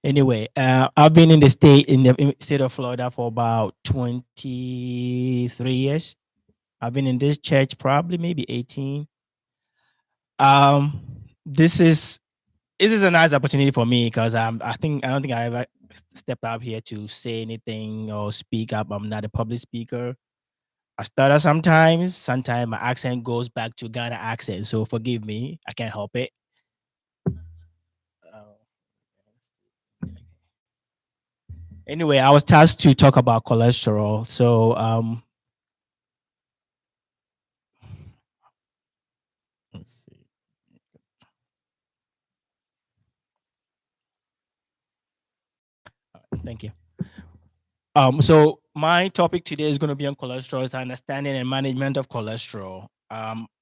Anyway, I've been in the state of Florida for about 23 years. I've been in this church probably maybe 18. Um, this is this is a nice opportunity for me because I don't think I ever stepped up here to say anything or speak up. I'm not a public speaker. I stutter sometimes. Sometimes my accent goes back to Ghana accent, so forgive me. I can't help it. Uh, anyway, I was tasked to talk about cholesterol. So let's see. Thank you. So my topic today is going to be on cholesterol, is understanding and management of cholesterol.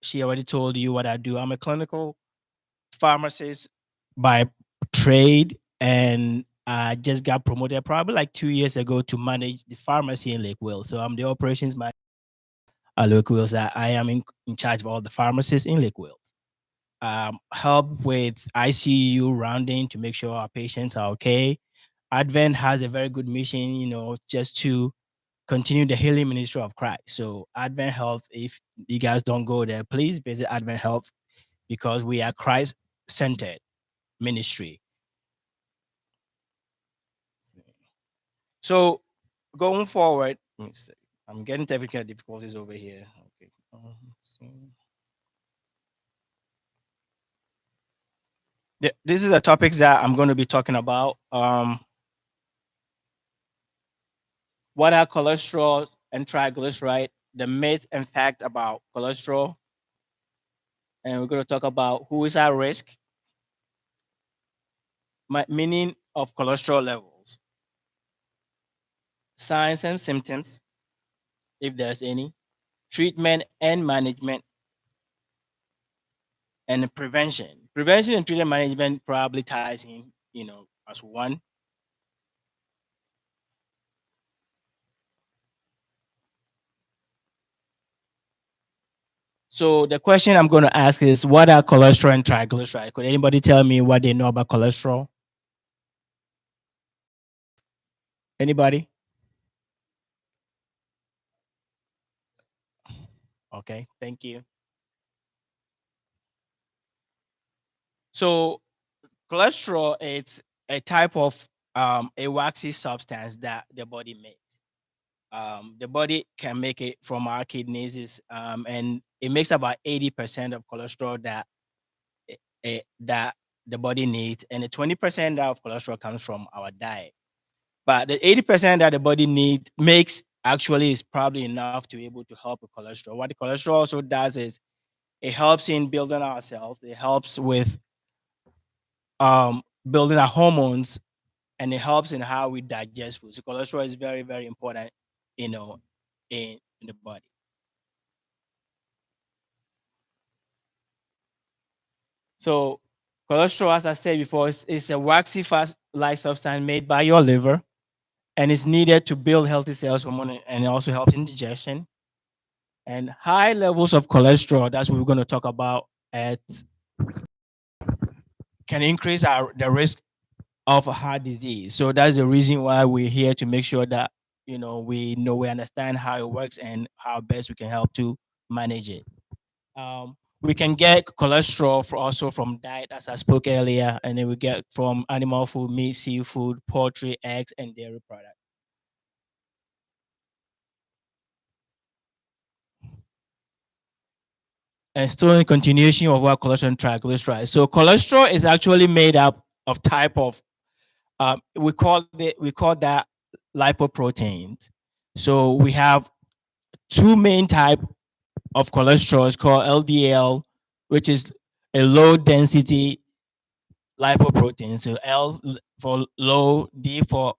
She already told you what I do. I'm a clinical pharmacist by trade, and I just got promoted probably like 2 years ago to manage the pharmacy in Lake Will. So I'm the operations manager at Lake Will. I am in charge of all the pharmacists in Lake Will. Help with ICU rounding to make sure our patients are okay. Advent has a very good mission, just to continue the healing ministry of Christ. So Advent Health, if you guys don't go there, please visit Advent Health because we are Christ centered ministry. So going forward, let me see. I'm getting technical difficulties over here. Okay. This is the topics that I'm going to be talking about. What are cholesterol and triglyceride? The myth and fact about cholesterol, and we're going to talk about who is at risk, meaning of cholesterol levels, signs and symptoms, if there's any, treatment and management, and prevention. Prevention and treatment management probably ties in, as one. So the question I'm going to ask is, what are cholesterol and triglyceride? Could anybody tell me what they know about cholesterol? Anybody? Okay, thank you. So cholesterol, it's a type of a waxy substance that the body makes. The body can make it from our kidneys, and it makes about 80% of cholesterol that the body needs, and the 20% of cholesterol comes from our diet. But the 80% that the body needs makes actually is probably enough to be able to help with cholesterol. What the cholesterol also does is it helps in building our cells. It helps with building our hormones, and it helps in how we digest food. So cholesterol is very, very important, you know, in the body. So cholesterol, as I said before, is a waxy fat-like substance made by your liver, and it's needed to build healthy cells, hormone, and it also helps in digestion. And high levels of cholesterol, that's what we're going to talk about, at, can increase the risk of heart disease. So that's the reason why we're here, to make sure that we understand how it works and how best we can help to manage it. We can get cholesterol also from diet, as I spoke earlier, and then we get from animal food, meat, seafood, poultry, eggs, and dairy products. And still in continuation of what cholesterol and triglycerides. So cholesterol is actually made up of type of we call that lipoproteins. So we have two main type of cholesterol. It's called LDL, which is a low density lipoprotein. So L for low, D for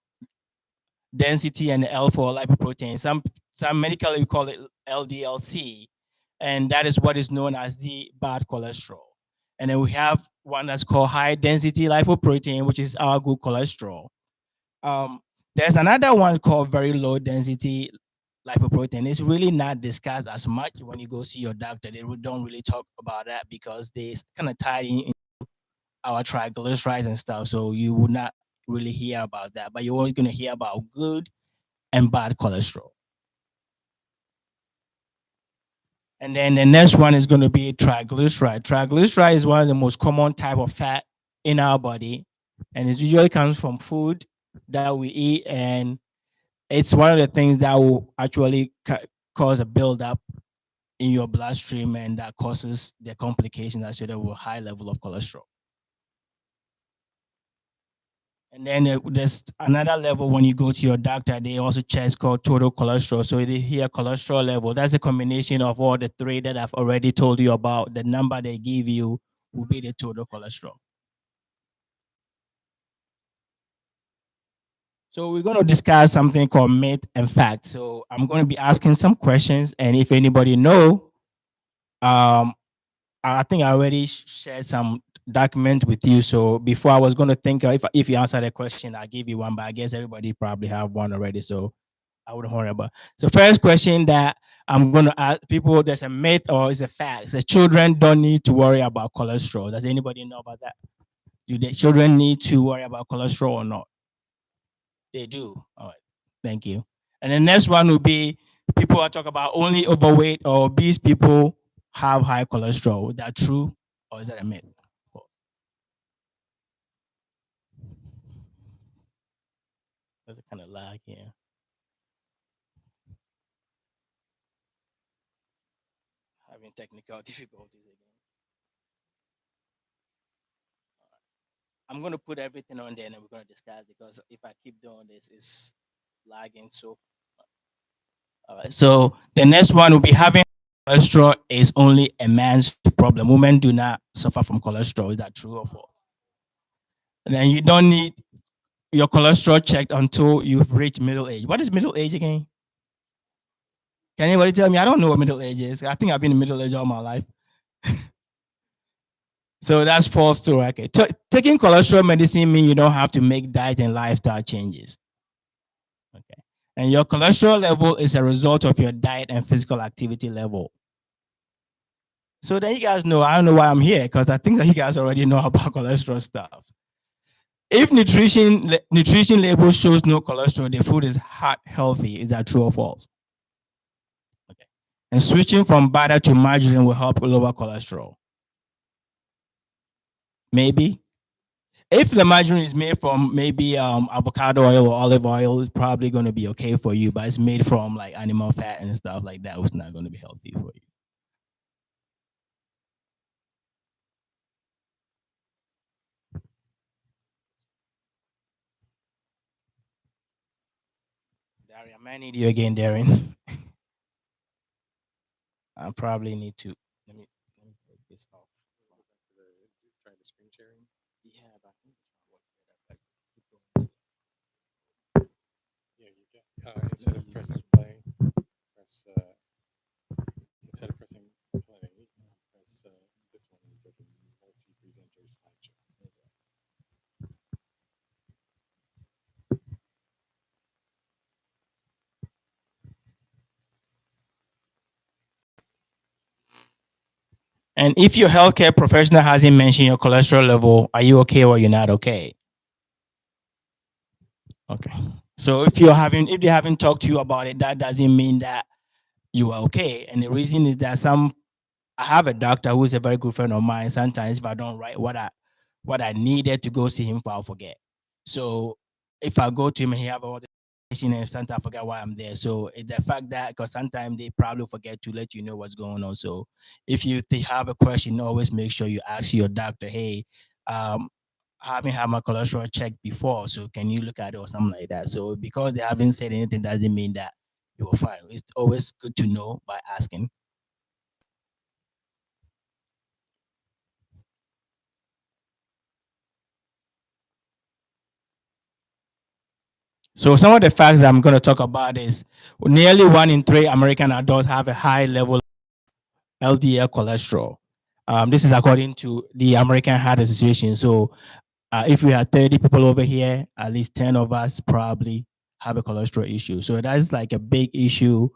density, and L for lipoprotein. Some medically we call it LDLC, and that is what is known as the bad cholesterol. And then we have one that's called high density lipoprotein, which is our good cholesterol. Um, there's another one called very low density lipoprotein. It's really not discussed as much when you go see your doctor. They don't really talk about that because they kind of tie in our triglycerides and stuff. So you would not really hear about that, but you're always going to hear about good and bad cholesterol. And then the next one is going to be triglyceride. Triglyceride is one of the most common type of fat in our body, and it usually comes from food that we eat, and it's one of the things that will actually cause a buildup in your bloodstream, and that causes the complications associated with high level of cholesterol. And then there's another level when you go to your doctor, they also check called total cholesterol. So they hear cholesterol level. That's a combination of all the three that I've already told you about. The number they give you will be the total cholesterol. So we're going to discuss something called myth and fact. So I'm going to be asking some questions, and if anybody know, um, I think I already shared some document with you. So before I was going to think if you answer the question, I'll give you one, but I guess everybody probably have one already. So I wouldn't worry about. So first question that I'm going to ask people, there's a myth or is a fact. The children don't need to worry about cholesterol. Does anybody know about that? Do the children need to worry about cholesterol or not? They do. All right. Thank you. And the next one will be people are talk about only overweight or obese people have high cholesterol. Is that true or is that a myth? There's a kind of lag here. Having technical difficulties again. I'm going to put everything on there and then we're going to discuss because if I keep doing this, it's lagging. So, all right. So the next one will be having cholesterol is only a man's problem. Women do not suffer from cholesterol. Is that true or false? And then you don't need your cholesterol checked until you've reached middle age. What is middle age again? Can anybody tell me? I don't know what middle age is. I think I've been in middle age all my life. So that's false too. Okay. Taking cholesterol medicine means you don't have to make diet and lifestyle changes. Okay. And your cholesterol level is a result of your diet and physical activity level. So then you guys know, I don't know why I'm here because I think that you guys already know about cholesterol stuff. If nutrition label shows no cholesterol, the food is heart healthy. Is that true or false? Okay. And switching from butter to margarine will help lower cholesterol. Maybe. If the margarine is made from maybe avocado oil or olive oil, it's probably going to be okay for you. But it's made from like animal fat and stuff like that. It's not going to be healthy for you. Darian, I might need you again, Darren. I probably need to let me take this off. Try the screen sharing. Yeah, but I think it's not working. Like, keep going. Yeah, you get instead of pressing play, press instead of pressing play, press this one and go to multi-presenter slideshow. And if your healthcare professional hasn't mentioned your cholesterol level, are you okay or you're not okay? Okay. So if they haven't talked to you about it, that doesn't mean that you are okay. And the reason is that I have a doctor who's a very good friend of mine. Sometimes if I don't write what I needed to go see him for, I'll forget. So if I go to him and he have all the information and sometimes I forget why I'm there. So the fact that because sometimes they probably forget to let you know what's going on. So if they have a question, always make sure you ask your doctor, hey, um, I haven't had my cholesterol checked before, so can you look at it or something like that. So because they haven't said anything doesn't mean that you will file. It's always good to know by asking. So some of the facts that I'm going to talk about is nearly 1 in 3 American adults have a high level of LDL cholesterol. This is according to the American Heart Association. So if we had 30 people over here, at least 10 of us probably have a cholesterol issue. So that's like a big issue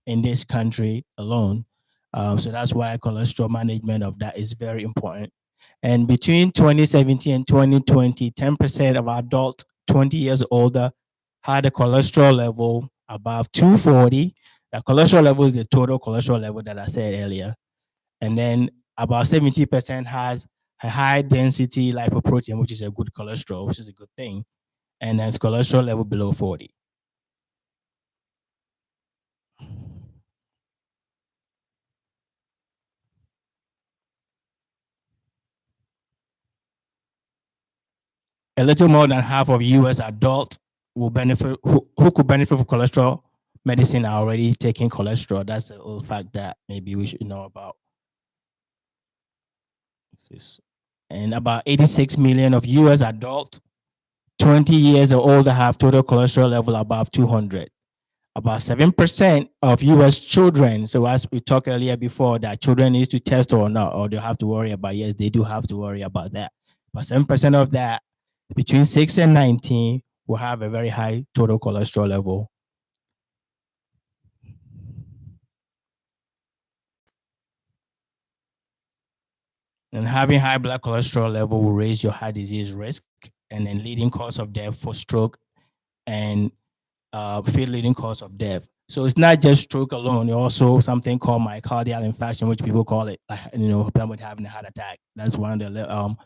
in this country alone. So that's why cholesterol management of that is very important. And between 2017 and 2020, 10% of adult 20 years older had a cholesterol level above 240. The cholesterol level is the total cholesterol level that I said earlier. And then about 70% has a high density lipoprotein, which is a good cholesterol, which is a good thing. And then cholesterol level below 40. A little more than half of US adults will benefit who could benefit from cholesterol medicine are already taking cholesterol. That's a little fact that maybe we should know about. And about 86 million of US adults 20 years or older have total cholesterol level above 200. About 7% of US children, so as we talked earlier before, that children need to test or not, or they have to worry about, yes, they do have to worry about that. But 7% of that between 6 and 19 will have a very high total cholesterol level. And having high blood cholesterol level will raise your heart disease risk and then leading cause of death for stroke and field leading cause of death. So it's not just stroke alone. It's also something called myocardial infarction, which people call it, like, them with having a heart attack. That's one of the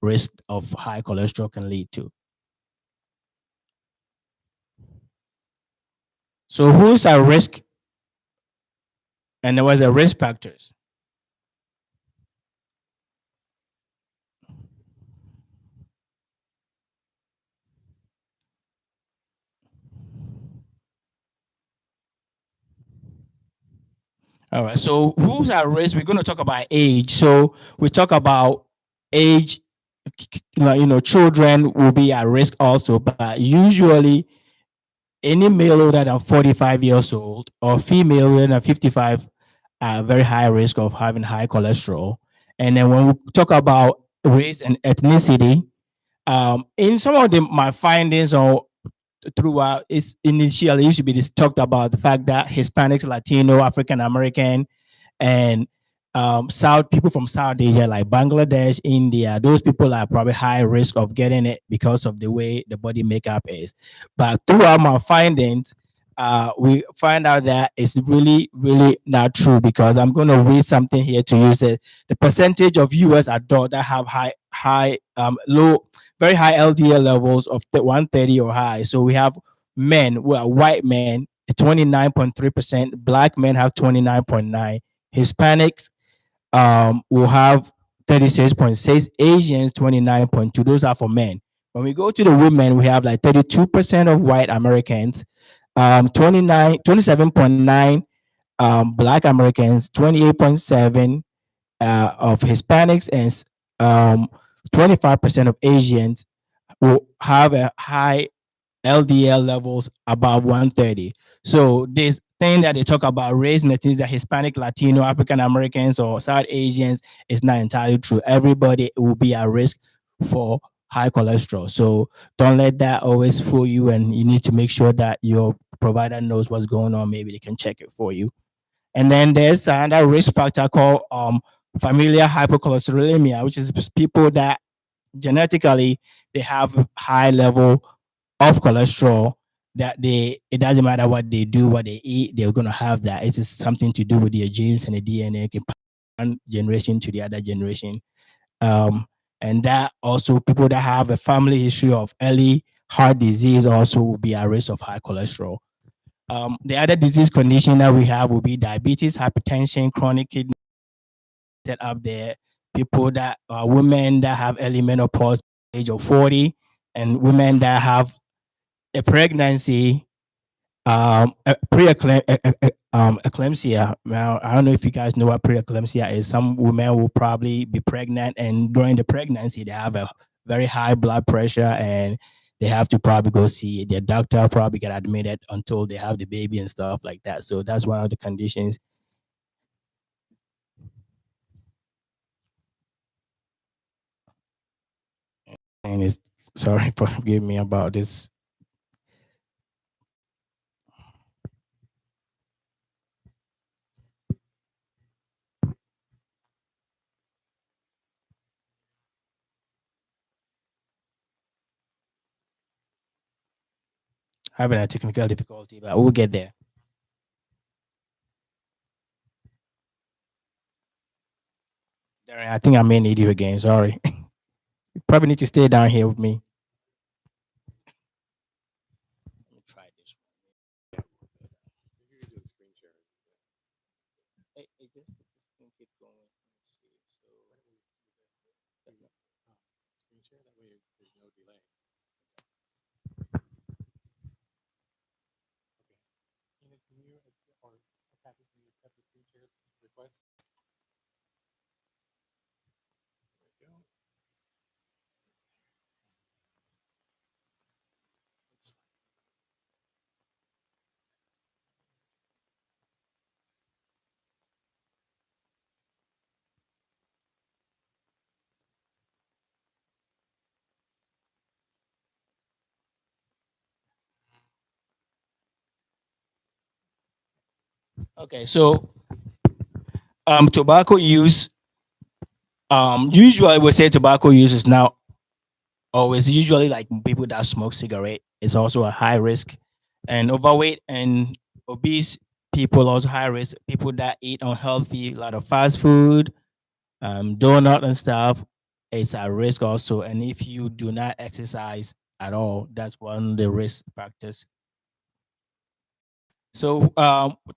risks of high cholesterol can lead to. So who's at risk? And there was a risk factors. All right. So who's at risk? We're going to talk about age. So we talk about age. Children will be at risk also, but usually any male older than 45 years old or female older than 55 are very high risk of having high cholesterol. And then when we talk about race and ethnicity, in some of my findings or throughout, it's initially used to be talked about the fact that Hispanics, Latino, African American, and South people from South Asia like Bangladesh, India, those people are probably high risk of getting it because of the way the body makeup is. But throughout my findings, we find out that it's really, really not true because I'm going to read something here to you. Say the percentage of U.S. adults that have low, very high LDL levels of 130 or high. So we have men who are white men, 29.3%. Black men have 29.9. Hispanics will have 36.6, Asians 29.2. Those are for men. When we go to the women, we have like 32% of white Americans, 27.9 black Americans, 28.7 of Hispanics, and 25% of Asians will have a high LDL levels above 130. So this thing that they talk about race and things that Hispanic, Latino, African Americans, or South Asians is not entirely true. Everybody will be at risk for high cholesterol. So don't let that always fool you, and you need to make sure that your provider knows what's going on. Maybe they can check it for you. And then there's another risk factor called familial hypercholesterolemia, which is people that genetically they have high level of cholesterol that it doesn't matter what they do, what they eat, they're gonna have that. It's just something to do with their genes and the DNA can pass one generation to the other generation. Um, and that also people that have a family history of early heart disease also will be at risk of high cholesterol. The other disease condition that we have will be diabetes, hypertension, chronic kidney that up there. People that are women that have early menopause age of 40 and women that have a pregnancy, eclampsia. Now, I don't know if you guys know what preeclampsia is. Some women will probably be pregnant, and during the pregnancy, they have a very high blood pressure, and they have to probably go see their doctor, probably get admitted until they have the baby and stuff like that. So that's one of the conditions. And it's sorry, forgive me about this. having a technical difficulty, but we'll get there. Darren, I think I may need you again. Sorry. You probably need to stay down here with me. Let me try this You can do the screen share. one. Hey, this thing keep going. Let me see. So, Screen share. That way there's no delay. Okay. Can you or Kathy, can you accept the screen share request? There we go. okay, so tobacco use. Usually we say tobacco use is now always usually like people that smoke cigarette. It's also a high risk, and overweight and obese people also high risk. People that eat unhealthy, a lot of fast food, donut and stuff, it's a risk also. And if you do not exercise at all, that's one of the risk factors. So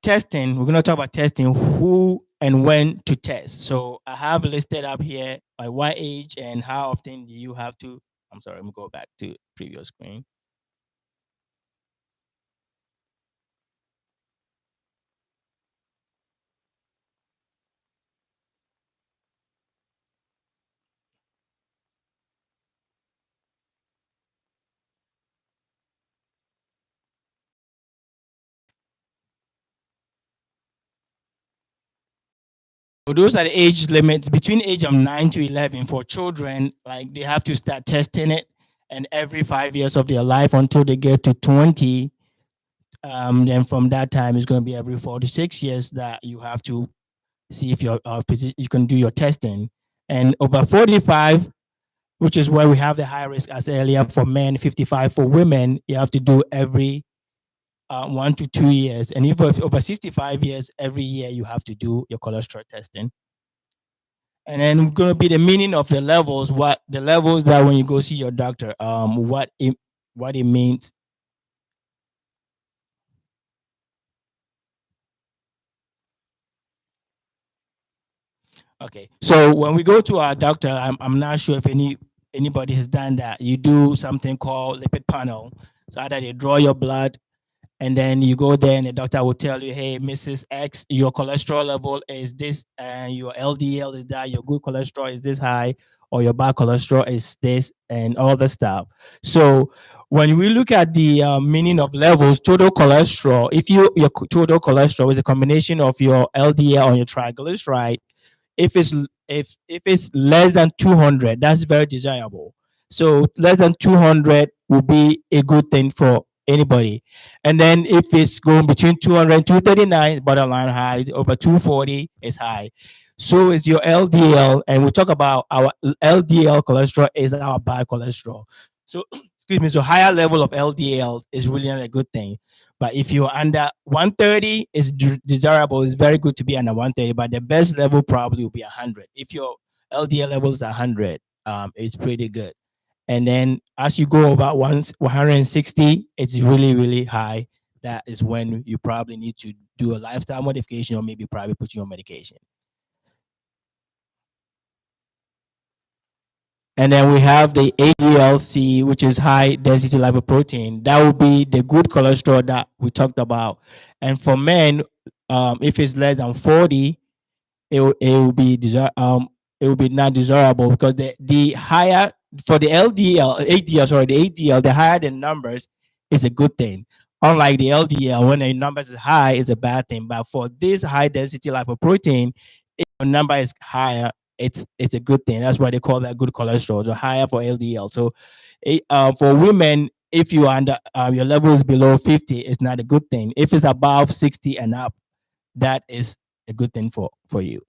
testing, we're gonna talk about testing, who and when to test. So I have listed up here by what age and how often do you have to. I'm sorry, let me go back to previous screen. So those are the age limits between age of 9 to 11 for children. Like they have to start testing it, and every 5 years of their life until they get to 20. Then from that time, it's going to be every 4 to 6 years that you have to see if you can do your testing. And over 45, which is where we have the high risk as earlier for men, 55 for women, you have to do every 1 to 2 years. And if over 65 years, every year you have to do your cholesterol testing. And then going to be the meaning of the levels, what the levels that when you go see your doctor, what it means. Okay, so when we go to our doctor, I'm not sure if anybody has done that. You do something called lipid panel. So either they draw your blood, and then you go there and the doctor will tell you, hey, Mrs. X, your cholesterol level is this, and your LDL is that, your good cholesterol is this high, or your bad cholesterol is this, and all the stuff. So when we look at the meaning of levels, total cholesterol, if your total cholesterol is a combination of your LDL and your triglyceride, if it's less than 200, that's very desirable. So less than 200 will be a good thing for anybody. And then if it's going between 200 and 239, borderline high. Over 240 is high. So is your LDL, and we talk about our LDL cholesterol is our bad cholesterol. So excuse me. So higher level of LDL is really not a good thing. But if you're under 130, it's desirable. It's very good to be under 130, but the best level probably will be 100. If your LDL level is 100, it's pretty good. And then as you go over 160, it's really, really high. That is when you probably need to do a lifestyle modification or maybe probably put you on medication. And then we have the HDLC, which is high density lipoprotein. That would be the good cholesterol that we talked about. And for men, if it's less than 40, it will be it will be not desirable because the higher for the LDL, HDL, sorry, the HDL, the higher the numbers is a good thing. Unlike the LDL, when the numbers is high, is a bad thing. But for this high density lipoprotein, if the number is higher, it's a good thing. That's why they call that good cholesterol. So higher for LDL. So for women, if you are under your level is below 50, it's not a good thing. If it's above 60 and up, that is a good thing for you.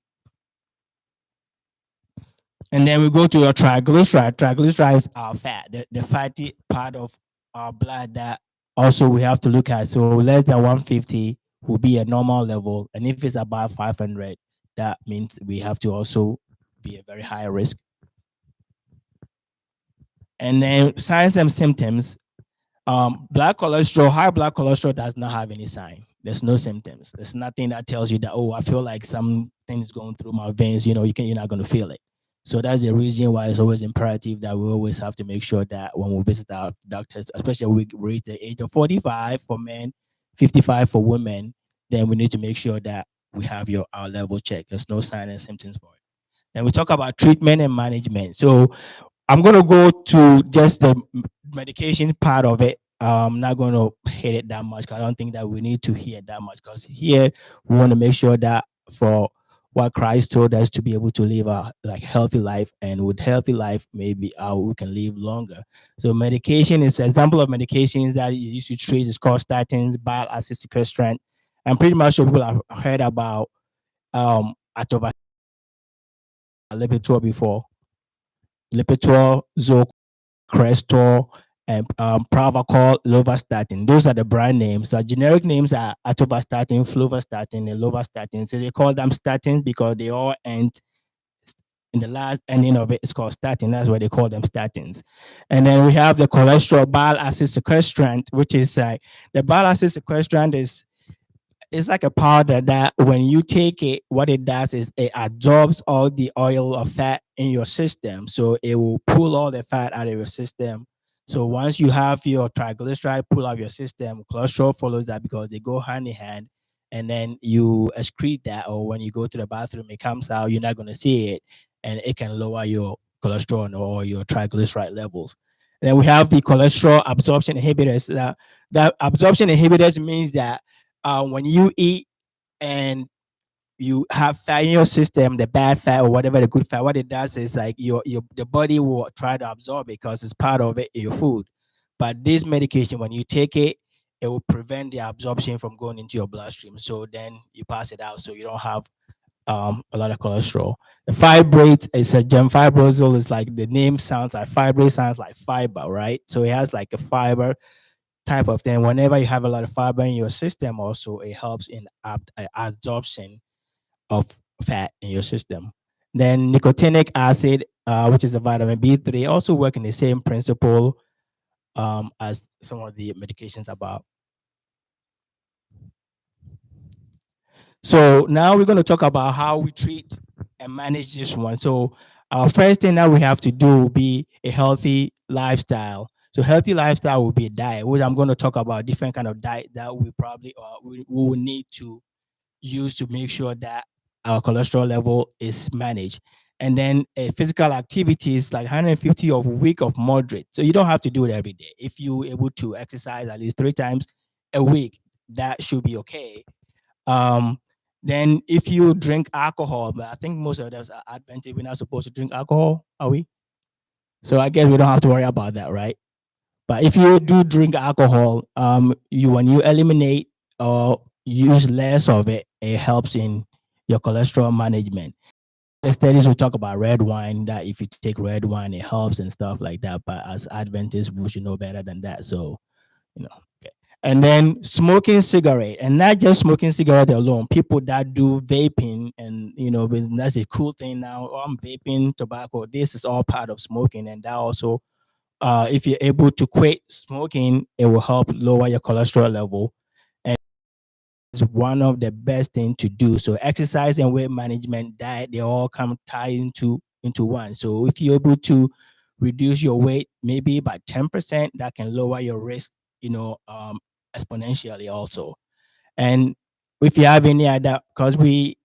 And then we go to your triglyceride. Triglycerides are fat, the fatty part of our blood that Also, we have to look at, so less than 150 will be a normal level, and if it's above 500, that means we have to also be a very high risk. And then signs and symptoms. Blood cholesterol, high blood cholesterol does not have any sign. There's no symptoms. There's nothing that tells you that, oh, I feel like something is going through my veins. You're not going to feel it. So that's the reason why it's always imperative that we always have to make sure that when we visit our doctors, especially when we reach the age of 45 for men, 55 for women, then we need to make sure that we have our level checked. There's no sign and symptoms for it. And we talk about treatment and management. So I'm going to go to just the medication part of it. I'm not going to hit it that much 'cause I don't think that we need to hear that much, because here we want to make sure that for what Christ told us to be able to live a like healthy life, and with healthy life, maybe we can live longer. So medication is an example of medications that you used to treat is called statins, bile acid sequestrant. I'm pretty much sure people have heard about atorvastatin, Lipitor before. Lipitor, Zocor, Crestor, and Pravachol, Lovastatin. Those are the brand names. So generic names are atorvastatin, fluvastatin, and lovastatin. So they call them statins because they all end in the last ending of it. It's called statin. That's why they call them statins. And then we have the cholesterol bile acid sequestrant, which is the bile acid sequestrant is it's like a powder that when you take it, what it does is it absorbs all the oil or fat in your system. So it will pull all the fat out of your system. So once you have your triglyceride pull out of your system, cholesterol follows that because they go hand in hand. And then you excrete that, or when you go to the bathroom, it comes out, you're not going to see it. And it can lower your cholesterol or your triglyceride levels. And then we have the cholesterol absorption inhibitors. That absorption inhibitors means that when you eat and you have fat in your system, the bad fat or whatever the good fat, what it does is like your the body will try to absorb it because it's part of it in your food. But this medication, when you take it, it will prevent the absorption from going into your bloodstream. So then you pass it out, so you don't have a lot of cholesterol. The fibrate is a gemfibrozole. Is like the name sounds like fibrate sounds like fiber, right? So it has like a fiber type of thing. Whenever you have a lot of fiber in your system, also it helps in absorption of fat in your system. Then nicotinic acid, which is a vitamin B3, also work in the same principle as some of the medications about. So now we're going to talk about how we treat and manage this one. So our first thing that we have to do will be a healthy lifestyle. So healthy lifestyle will be a diet, which I'm going to talk about different kind of diet that we probably we will need to use to make sure that our cholesterol level is managed. And then physical activities like 150 of a week of moderate. So you don't have to do it every day. If you're able to exercise at least 3 times a week, that should be okay. Um, then if you drink alcohol, but I think most of us are Adventist, we're not supposed to drink alcohol, are we? So I guess we don't have to worry about that, right? But if you do drink alcohol, you when you eliminate or use less of it, it helps in your cholesterol management. The studies will talk about red wine, that if you take red wine, it helps and stuff like that. But as Adventists, we should know better than that. So you know. Okay. And then smoking cigarette, and not just smoking cigarette alone. People that do vaping, and that's a cool thing now. Oh, I'm vaping tobacco. This is all part of smoking, and that also, if you're able to quit smoking, it will help lower your cholesterol level. And it's one of the best thing to do. So exercise and weight management, diet, they all come tie into one. So if you're able to reduce your weight maybe by 10%, that can lower your risk, exponentially also. And if you have any other, because we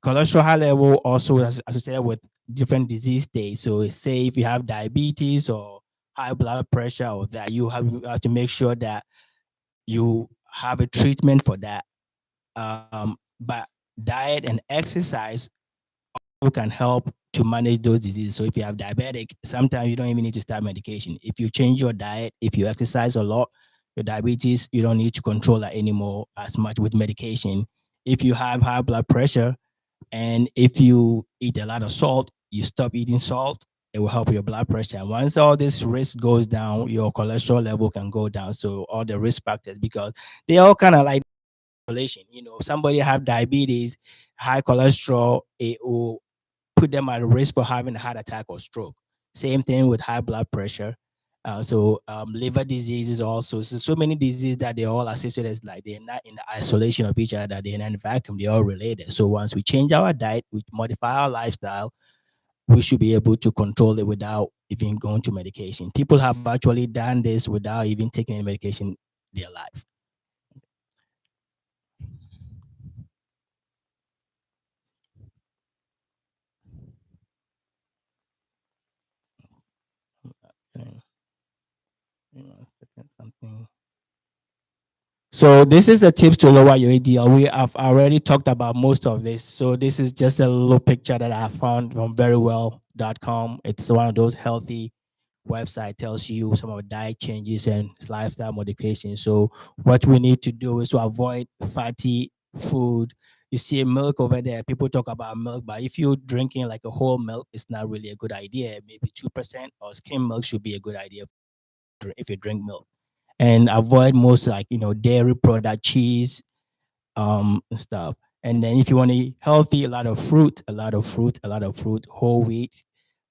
cholesterol high level also is associated with different disease states. So say if you have diabetes or high blood pressure or that, you have to make sure that you have a treatment for that. But diet and exercise can help to manage those diseases. So if you have diabetic, sometimes you don't even need to start medication. If you change your diet, if you exercise a lot, your diabetes, you don't need to control that anymore as much with medication. If you have high blood pressure and if you eat a lot of salt, you stop eating salt it will help your blood pressure. And once all this risk goes down, your cholesterol level can go down. So all the risk factors, because they all kind of like relation. Somebody have diabetes, high cholesterol, it will put them at risk for having a heart attack or stroke. Same thing with high blood pressure. Liver diseases also. So many diseases that they're all associated, like they're not in isolation of each other, they're not in vacuum, they're all related. So once we change our diet, we modify our lifestyle, we should be able to control it without even going to medication. People have actually done this without even taking any medication their life. Okay. Something. So this is the tips to lower your ADL. We have already talked about most of this. So this is just a little picture that I found from verywell.com. It's one of those healthy website, tells you some of the diet changes and lifestyle modifications. So what we need to do is to avoid fatty food. You see milk over there. People talk about milk, but if you're drinking like a whole milk, it's not really a good idea. Maybe 2% or skim milk should be a good idea if you drink milk, and avoid most like dairy product, cheese, and stuff. And then if you want to eat healthy, a lot of fruit, a lot of fruit, a lot of fruit, whole wheat,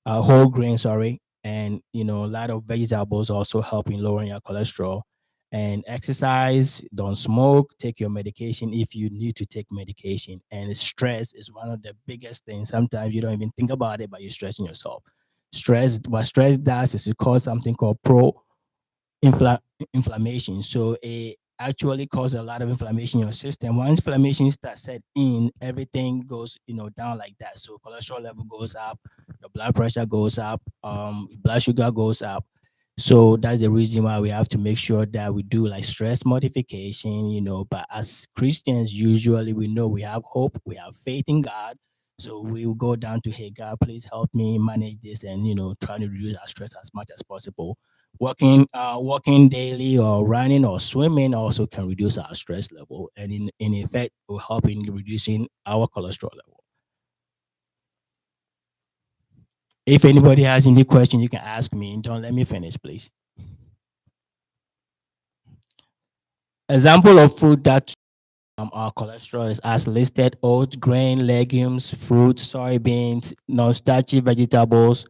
whole grain, sorry, and a lot of vegetables also help in lowering your cholesterol. And exercise, don't smoke, take your medication if you need to take medication. And stress is one of the biggest things. Sometimes you don't even think about it, but you're stressing yourself. What stress does is it causes something called infla- inflammation. So it actually causes a lot of inflammation in your system. Once inflammation starts set in, everything goes down like that. So cholesterol level goes up, your blood pressure goes up, blood sugar goes up. So that's the reason why we have to make sure that we do like stress modification. But as Christians, usually we know we have hope, we have faith in God. So we will go down to, hey God, please help me manage this, and trying to reduce our stress as much as possible. Walking daily or running or swimming also can reduce our stress level, and in effect will help in reducing our cholesterol level. If anybody has any question, you can ask me. Don't let me finish, please. Example of food that our cholesterol is as listed: oats, grain, legumes, fruits, soybeans, non-starchy vegetables,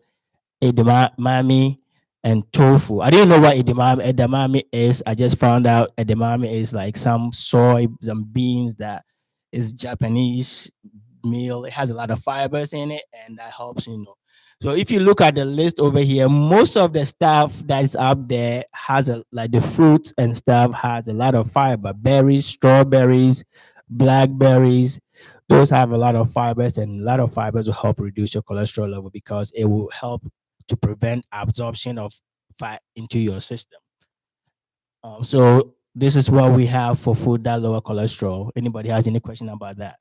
edamame, and tofu. I didn't know what edamame is. I just found out edamame is like some soy, some beans that is Japanese meal. It has a lot of fibers in it, and that helps. So if you look at the list over here, most of the stuff that is up there has like the fruits and stuff has a lot of fiber. Berries, strawberries, blackberries, those have a lot of fibers, and a lot of fibers will help reduce your cholesterol level because it will help to prevent absorption of fat into your system. So this is what we have for food that lower cholesterol. Anybody has any question about that?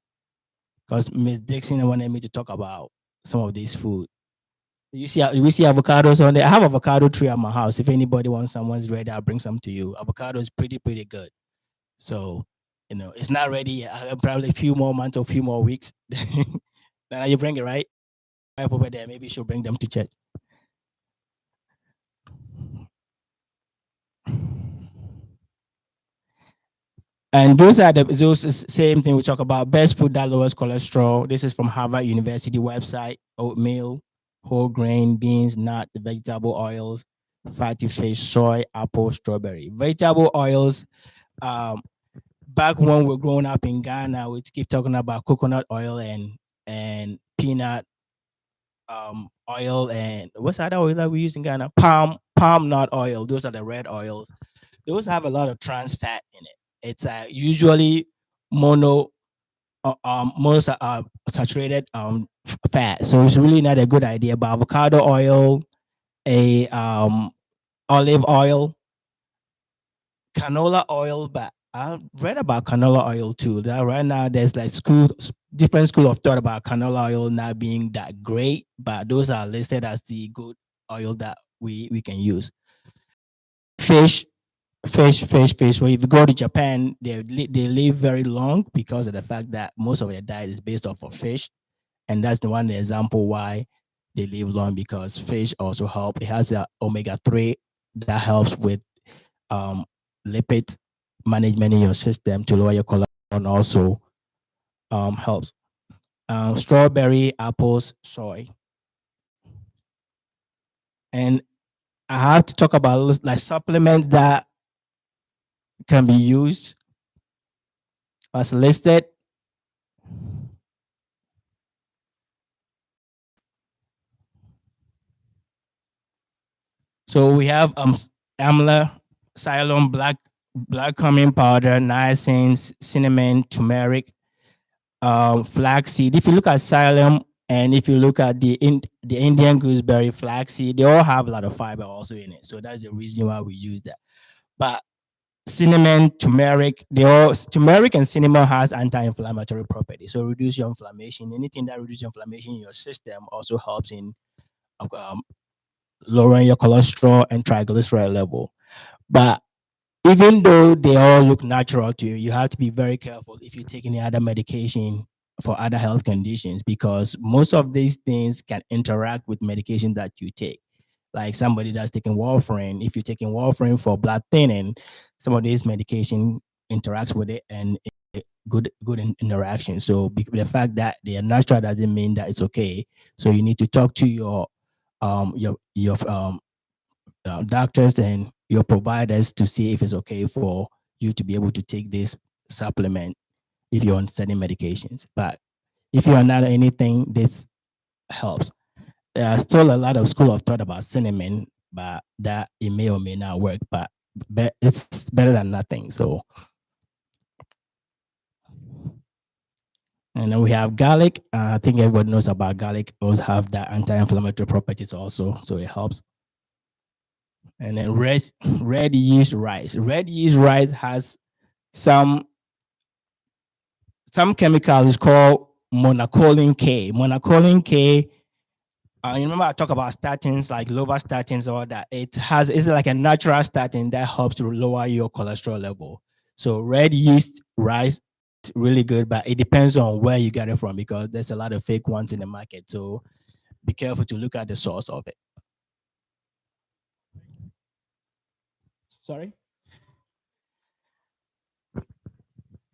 Because Miss Dixon wanted me to talk about some of these food. We see avocados on there. I have avocado tree at my house. If anybody wants someone's ready, I'll bring some to you. Avocado is pretty good. So it's not ready yet. Probably a few more months or a few more weeks. Now you bring it, right? Wife over there, maybe she'll bring them to church. And those is same thing we talk about. Best food that lowers cholesterol. This is from Harvard University website. Oatmeal, whole grain, beans, nut, vegetable oils, fatty fish, soy, apple, strawberry. Vegetable oils. Um, Back when we are growing up in Ghana, we keep talking about coconut oil and peanut oil, and what's that oil that we use in Ghana? Palm nut oil. Those are the red oils. Those have a lot of trans fat in it. It's usually mono saturated fat, so it's really not a good idea. But avocado oil, a olive oil, canola oil. But I read about canola oil too. That right now there's like different school of thought about canola oil not being that great, but those are listed as the good oil that we can use. Fish, fish. So if you go to Japan, they live very long because of the fact that most of their diet is based off of fish, and that's the one example why. they live long because fish also help. It has a omega 3 that helps with um, lipid management in your system to lower your cholesterol and also helps. Strawberry, apples, soy, and I have to talk about like supplements that can be used as listed. So we have amla, Cylon, black cumin powder, niacin, cinnamon, turmeric, flaxseed. If you look at psyllium and if you look at the Indian gooseberry, flaxseed, they all have a lot of fiber also in it. So that's the reason why we use that. But cinnamon, turmeric, they all turmeric and cinnamon has anti-inflammatory properties. So reduce your inflammation. Anything that reduces inflammation in your system also helps in um, lowering your cholesterol and triglyceride level. But even though they all look natural to you, you have to be very careful if you take any other medication for other health conditions because most of these things can interact with medication that you take. Like somebody that's taking warfarin, if you're taking warfarin for blood thinning, some of these medication interacts with it and interaction. So the fact that they are natural doesn't mean that it's okay. So you need to talk to your doctors and your providers to see if it's okay for you to be able to take this supplement if you're on certain medications. But if you're not on anything, this helps. There's still a lot of school of thought about cinnamon, but that it may or may not work. But it's better than nothing. So, and then we have garlic. I think everybody knows about garlic. Also have that anti-inflammatory properties also, so it helps. And then red yeast rice. Red yeast rice has some chemical is called monocolin K. Monocolin K. You remember I talk about statins like lovastatins or that. It's like a natural statin that helps to lower your cholesterol level. So red yeast rice is really good, but it depends on where you get it from because there's a lot of fake ones in the market. So be careful to look at the source of it. Sorry.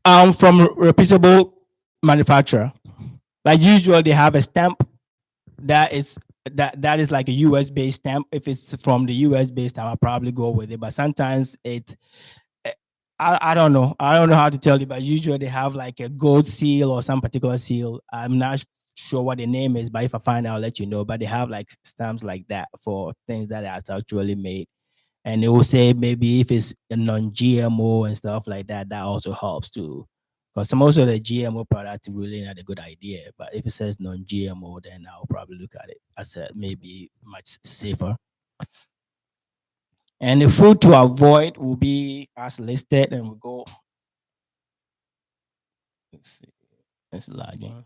From reputable manufacturer. Like usually they have a stamp that is that is like a US based stamp. If it's from the US based stamp, I'll probably go with it. But sometimes eh, I don't know. I don't know how to tell you, but usually they have like a gold seal or some particular seal. I'm not sure what the name is, but if I find out, I'll let you know. But they have like stamps like that for things that are actually made. And it will say maybe if it's a non-GMO and stuff like that, that also helps too. Because most of the GMO product really not a good idea. But if it says non-GMO, then I'll probably look at it as a maybe much safer. And the food to avoid will be as listed, and we go. Let's see, it's lagging.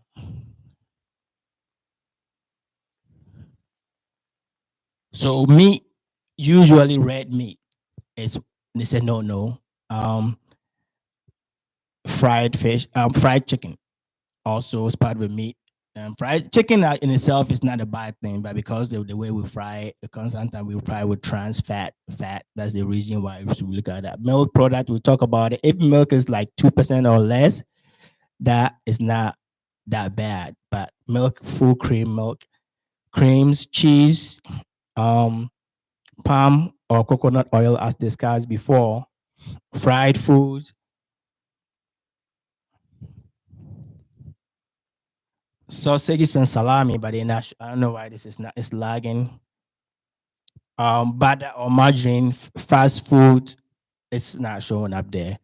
So meat, usually red meat. It's they said no. Um, Fried fish, fried chicken also is part of the meat. Fried chicken in itself is not a bad thing, but because the way we fry it, because sometimes we fry with trans fat. That's the reason why we should look at that. Milk product, we talk about it. If milk is like 2% or less, that is not that bad. But milk, full cream milk, creams, cheese, um, palm or coconut oil, as discussed before, fried foods, sausages and salami, but they're not. I don't know why this is not. It's lagging. Butter or margarine, fast food, it's not showing up there.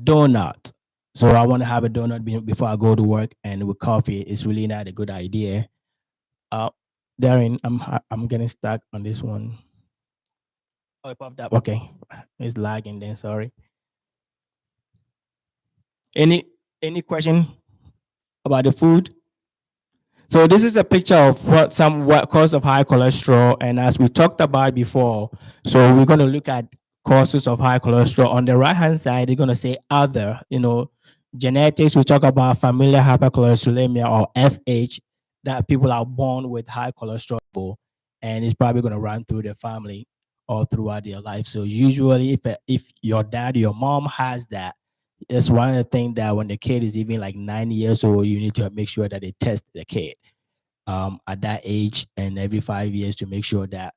Donut. So I want to have a donut before I go to work, and with coffee, it's really not a good idea. Uh, Darren, I'm getting stuck on this one. Oh, it popped up. Okay, it's lagging. Then sorry. Any question about the food? So this is a picture of what cause of high cholesterol, and as we talked about before, so we're going to look at causes of high cholesterol. On the right hand side, they're going to say other. Genetics. We talk about familial hypercholesterolemia or FH. that people are born with high cholesterol level, and it's probably going to run through their family all throughout their life. So usually, if your dad, your mom has that, it's one of the things that when the kid is even like 9 years old, you need to make sure that they test the kid at that age and every 5 years to make sure that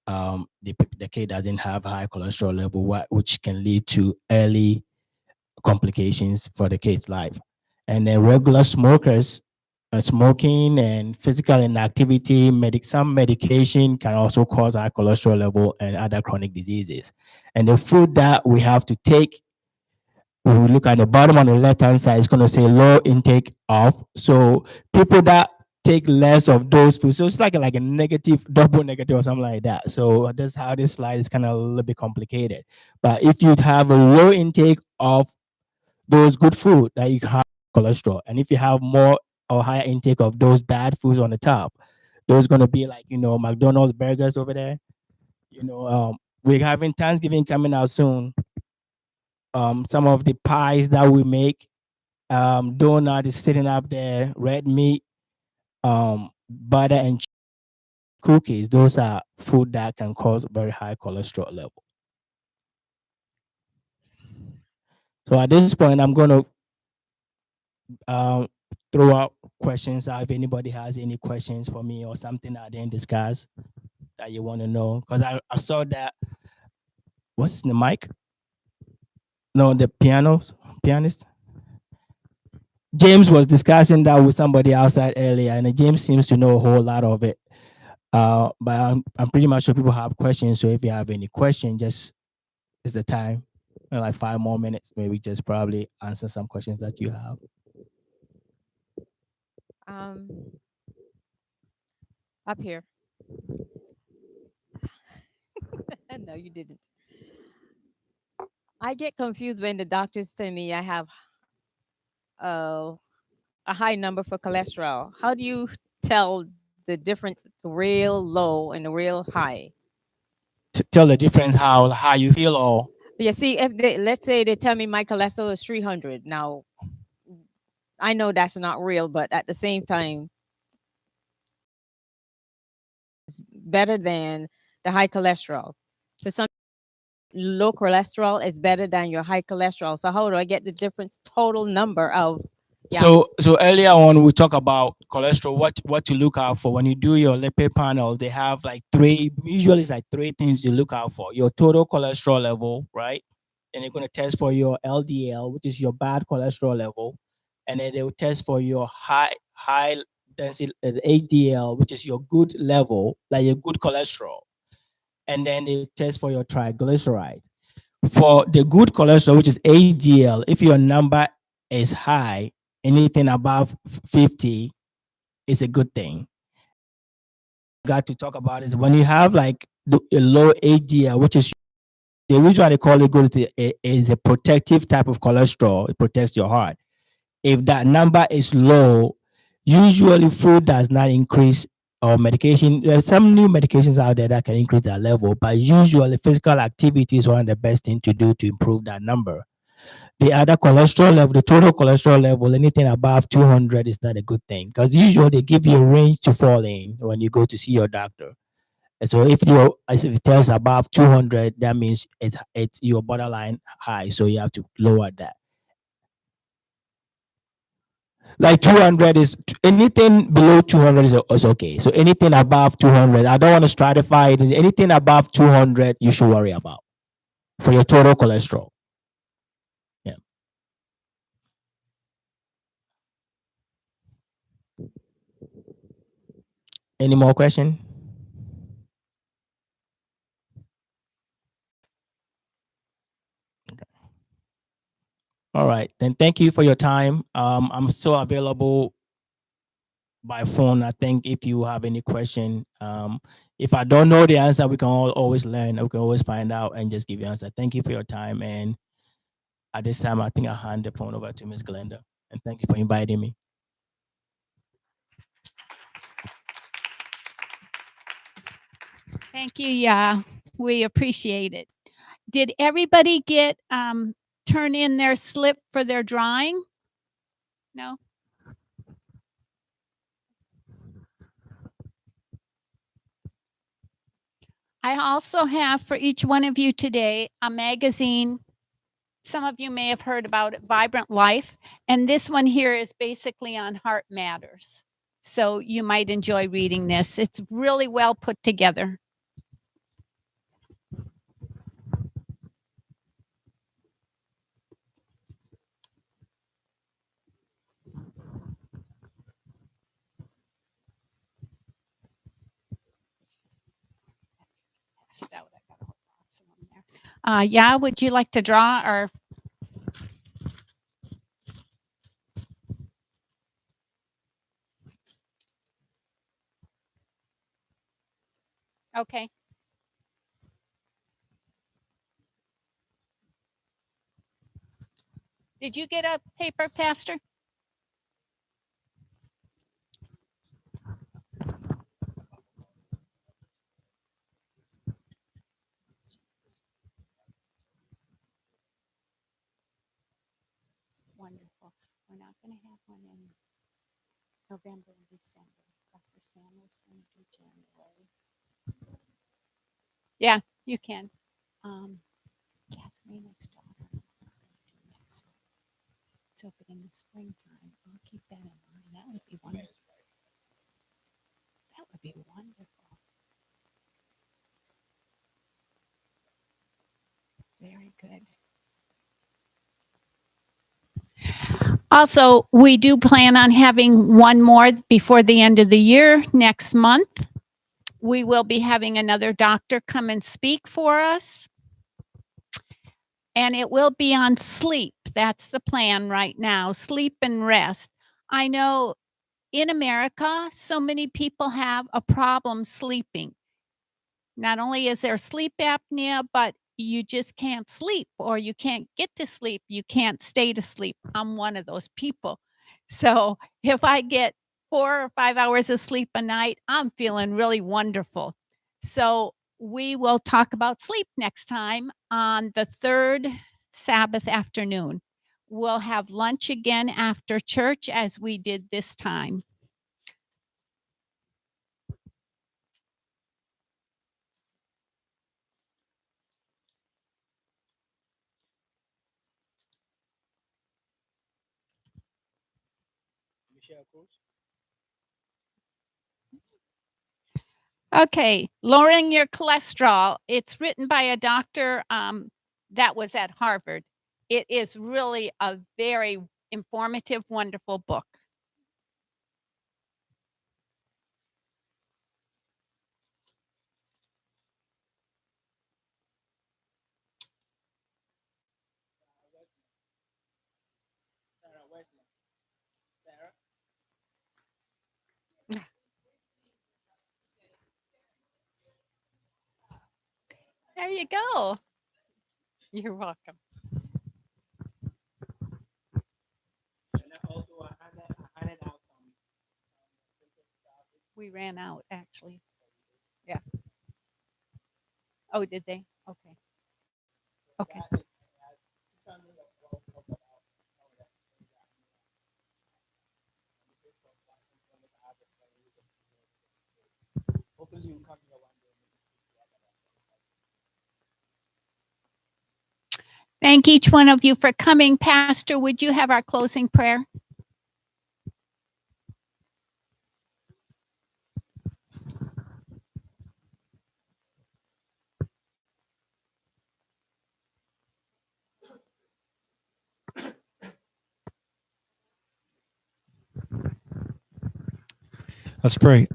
the kid doesn't have high cholesterol level, which can lead to early complications for the kid's life. And then regular smokers, smoking and physical inactivity, some medication can also cause high cholesterol level and other chronic diseases. And the food that we have to take, when we look at the bottom on the left hand side, it's going to say low intake of. So people that take less of those foods, so it's like a negative, double negative, or something like that. So that's how this slide is kind of a little bit complicated. But if you have a low intake of those good food, that you have cholesterol, and if you have more or higher intake of those bad foods on the top, those going to be like McDonald's burgers over there. We're having Thanksgiving coming out soon. Some of the pies that we make, donut is sitting up there, red meat, butter and cookies. Those are food that can cause very high cholesterol level. So at this point, I'm going to um, throw out questions out if anybody has any questions for me or something I didn't discuss that you want to know. Because I saw that, what's the mic? No, the pianist. James was discussing that with somebody outside earlier, and James seems to know a whole lot of it. But I'm pretty much sure people have questions. So if you have any question, just is the time. Like 5 more minutes, maybe just probably answer some questions that you have. Um, Up here. No, you didn't. I get confused when the doctors tell me I have uh, a high number for cholesterol. How do you tell the difference, the real low and the real high? Tell the difference how you feel or Yeah, see, if they, let's say they tell me my cholesterol is 300. Now, I know that's not real, but at the same time, it's better than the high cholesterol. For some, low cholesterol is better than your high cholesterol. So how do I get the difference total number of, yeah. so earlier on we talk about cholesterol, what to look out for when you do your lipid panel. They have like usually it's like three things you look out for: your total cholesterol level, right? And they're going to test for your LDL, which is your bad cholesterol level, and then they will test for your high density HDL, which is your good level, like your good cholesterol, and then they test for your triglycerides. For the good cholesterol, which is HDL, if your number is high, anything above 50 is a good thing. Got to talk about is when you have like a low HDL, which is the reason why they call it good is a protective type of cholesterol. It protects your heart. If that number is low, usually food does not increase or medication. There's some new medications out there that can increase that level, but usually physical activity is one of the best things to do to improve that number. The other cholesterol level, the total cholesterol level, anything above 200 is not a good thing because usually they give you a range to fall in when you go to see your doctor. And so if it tells above 200, that means it's your borderline high, so you have to lower that. Like 200 is anything below 200 is okay. So anything above 200, I don't want to stratify it. Anything above 200, you should worry about for your total cholesterol. Yeah. Any more question? All right. Then thank you for your time. I'm still available by phone. I think if you have any question, if I don't know the answer, we can always learn. We can always find out and just give you answer. Thank you for your time. And at this time, I think I'll hand the phone over to Miss Glenda. And thank you for inviting me. Thank you, yeah. We appreciate it. Did everybody get turn in their slip for their drawing? No? I also have for each one of you today a magazine. Some of you may have heard about it, Vibrant Life. And this one here is basically on heart matters. So you might enjoy reading this. It's really well put together. Yeah, would you like to draw or? Okay. Did you get a paper, Pastor? Wonderful. We're not going to have one in November and December. Dr. Samuel's going to do January. Yeah, you can. Katharina's daughter is going to do next month. So, but in the springtime, I'll keep that in mind. That would be wonderful. That would be wonderful. Very good. Also, we do plan on having one more before the end of the year next month. We will be having another doctor come and speak for us. And it will be on sleep. That's the plan right now, sleep and rest. I know in America, so many people have a problem sleeping. Not only is there sleep apnea, but you just can't sleep or you can't get to sleep. You can't stay to sleep. I'm one of those people. So if I get 4 or 5 hours of sleep a night, I'm feeling really wonderful. So we will talk about sleep next time on the third Sabbath afternoon. We'll have lunch again after church as we did this time. Michelle Cruz. Okay, lowering your cholesterol. It's written by a doctor that was at Harvard. It is really a very informative, wonderful book. Sarah Wesley. Sarah. There you go. You're welcome. And also I handed out some. We ran out actually. Yeah. Oh, did they? Okay. Okay. Hopefully you come here one day. Thank each one of you for coming. Pastor, would you have our closing prayer? Let's pray.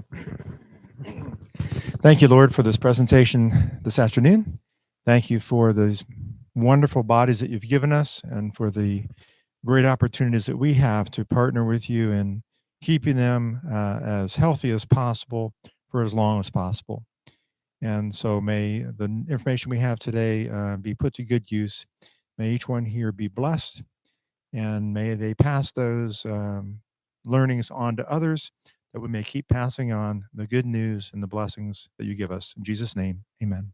Thank you, Lord, for this presentation this afternoon. Thank you for these wonderful bodies that you've given us and for the great opportunities that we have to partner with you in keeping them as healthy as possible for as long as possible. And so may the information we have today be put to good use. May each one here be blessed, and may they pass those learnings on to others, that we may keep passing on the good news and the blessings that you give us. In Jesus' name, amen.